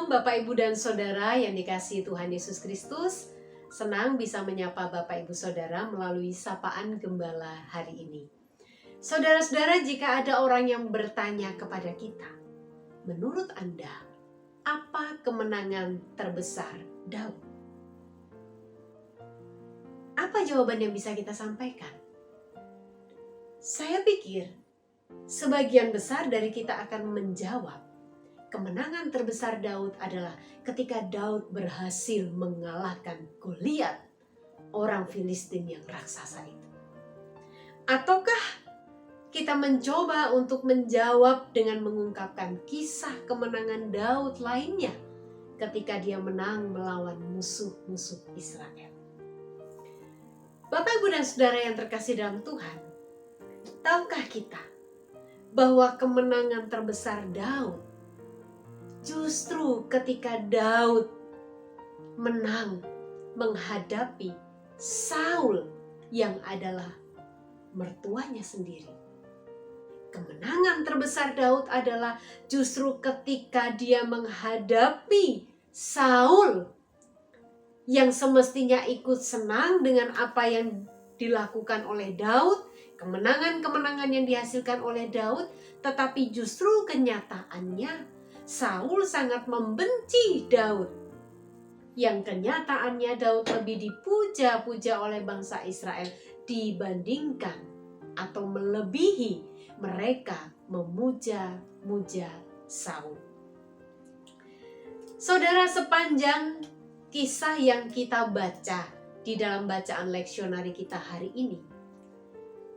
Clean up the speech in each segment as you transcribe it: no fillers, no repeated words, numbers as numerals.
Bapak, Ibu, dan Saudara yang dikasihi Tuhan Yesus Kristus. Senang bisa menyapa Bapak, Ibu, Saudara melalui sapaan Gembala hari ini. Saudara-saudara, jika ada orang yang bertanya kepada kita, menurut Anda, apa kemenangan terbesar Daud? Apa jawaban yang bisa kita sampaikan? Saya pikir sebagian besar dari kita akan menjawab, kemenangan terbesar Daud adalah ketika Daud berhasil mengalahkan Goliat, orang Filistin yang raksasa itu. Ataukah kita mencoba untuk menjawab dengan mengungkapkan kisah kemenangan Daud lainnya ketika dia menang melawan musuh-musuh Israel? Bapak, Ibu, dan Saudara yang terkasih dalam Tuhan, tahukah kita bahwa kemenangan terbesar Daud justru ketika Daud menang menghadapi Saul yang adalah mertuanya sendiri? Kemenangan terbesar Daud adalah justru ketika dia menghadapi Saul yang semestinya ikut senang dengan apa yang dilakukan oleh Daud, kemenangan-kemenangan yang dihasilkan oleh Daud, tetapi justru kenyataannya Saul sangat membenci Daud. Yang kenyataannya Daud lebih dipuja-puja oleh bangsa Israel dibandingkan atau melebihi mereka memuja-muja Saul. Saudara, sepanjang kisah yang kita baca di dalam bacaan leksionari kita hari ini,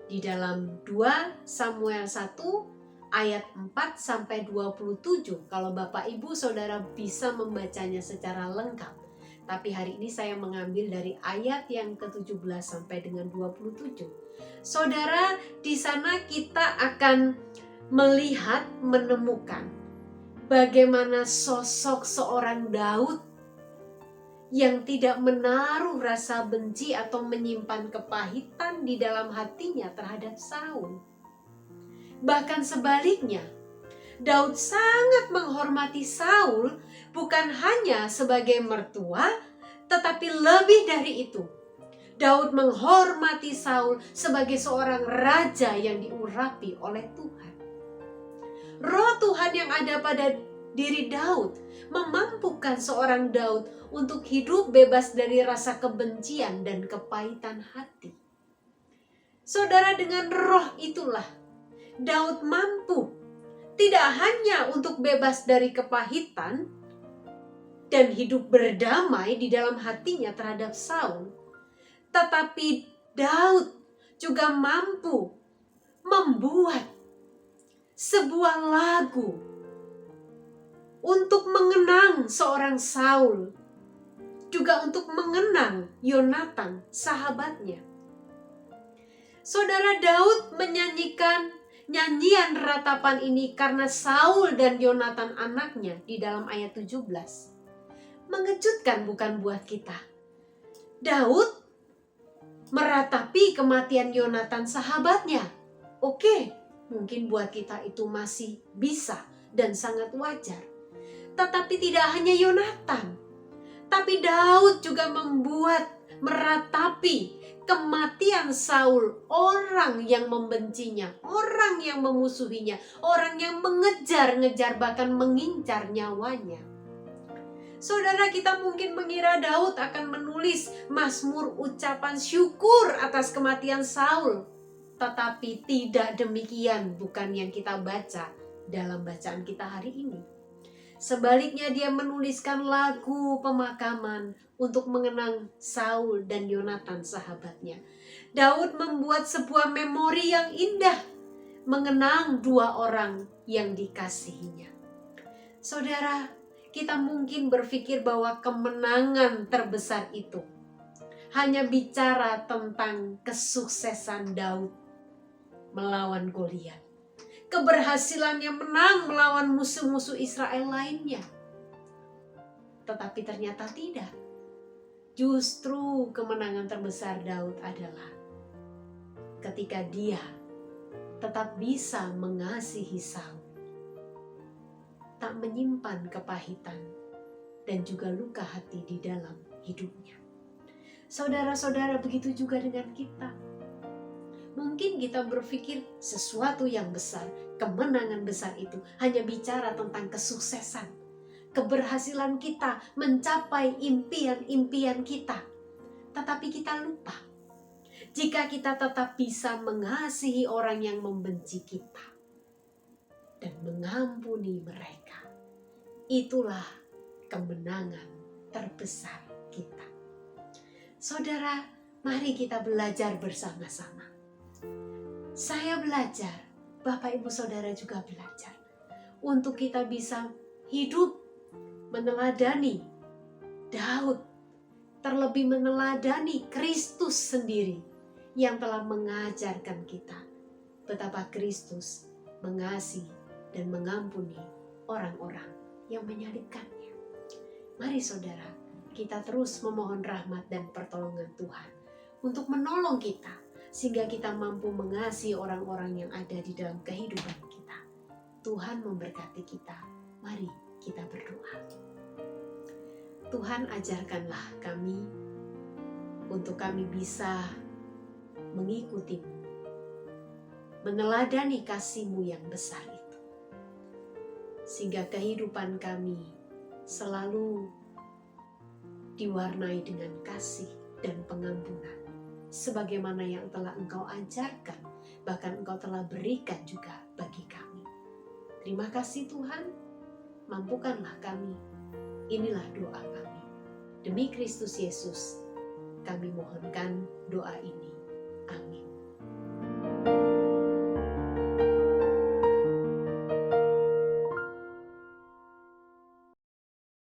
di dalam 2 Samuel 1 ayat 4-27, kalau Bapak, Ibu, Saudara bisa membacanya secara lengkap. Tapi hari ini saya mengambil dari ayat yang ke-17 sampai dengan 27. Saudara, di sana kita akan melihat, menemukan bagaimana sosok seorang Daud yang tidak menaruh rasa benci atau menyimpan kepahitan di dalam hatinya terhadap Saul. Bahkan sebaliknya, Daud sangat menghormati Saul bukan hanya sebagai mertua, tetapi lebih dari itu. Daud menghormati Saul sebagai seorang raja yang diurapi oleh Tuhan. Roh Tuhan yang ada pada diri Daud memampukan seorang Daud untuk hidup bebas dari rasa kebencian dan kepahitan hati. Saudara, dengan roh itulah Daud mampu tidak hanya untuk bebas dari kepahitan dan hidup berdamai di dalam hatinya terhadap Saul, tetapi Daud juga mampu membuat sebuah lagu untuk mengenang seorang Saul, juga untuk mengenang Yonatan, sahabatnya. Saudara, Daud menyanyikan nyanyian ratapan ini karena Saul dan Yonatan anaknya di dalam ayat 17. Mengejutkan bukan buat kita? Daud meratapi kematian Yonatan sahabatnya. Oke, mungkin buat kita itu masih bisa dan sangat wajar. Tetapi tidak hanya Yonatan, tapi Daud juga meratapi kematian Saul, orang yang membencinya, orang yang memusuhinya, orang yang mengejar-ngejar bahkan mengincar nyawanya. Saudara, kita mungkin mengira Daud akan menulis mazmur ucapan syukur atas kematian Saul. Tetapi tidak demikian, bukan yang kita baca dalam bacaan kita hari ini. Sebaliknya dia menuliskan lagu pemakaman untuk mengenang Saul dan Yonatan sahabatnya. Daud membuat sebuah memori yang indah mengenang dua orang yang dikasihinya. Saudara, kita mungkin berpikir bahwa kemenangan terbesar itu hanya bicara tentang kesuksesan Daud melawan Goliat, keberhasilannya menang melawan musuh-musuh Israel lainnya. Tetapi ternyata tidak. Justru kemenangan terbesar Daud adalah ketika dia tetap bisa mengasihi Saul, tak menyimpan kepahitan, dan juga luka hati di dalam hidupnya. Saudara-saudara, begitu juga dengan kita. Mungkin kita berpikir sesuatu yang besar, kemenangan besar itu hanya bicara tentang kesuksesan, keberhasilan kita mencapai impian-impian kita. Tetapi kita lupa, jika kita tetap bisa mengasihi orang yang membenci kita dan mengampuni mereka, itulah kemenangan terbesar kita. Saudara, mari kita belajar bersama-sama. Saya belajar, Bapak Ibu Saudara juga belajar, untuk kita bisa hidup meneladani Daud, terlebih meneladani Kristus sendiri yang telah mengajarkan kita betapa Kristus mengasihi dan mengampuni orang-orang yang menyalibkannya. Mari saudara, kita terus memohon rahmat dan pertolongan Tuhan untuk menolong kita, sehingga kita mampu mengasihi orang-orang yang ada di dalam kehidupan kita. Tuhan memberkati kita. Mari kita berdoa. Tuhan, ajarkanlah kami untuk kami bisa mengikuti-Mu, meneladani kasih-Mu yang besar itu, sehingga kehidupan kami selalu diwarnai dengan kasih dan pengampunan, sebagaimana yang telah Engkau ajarkan, bahkan Engkau telah berikan juga bagi kami. Terima kasih Tuhan, mampukanlah kami. Inilah doa kami. Demi Kristus Yesus, kami mohonkan doa ini.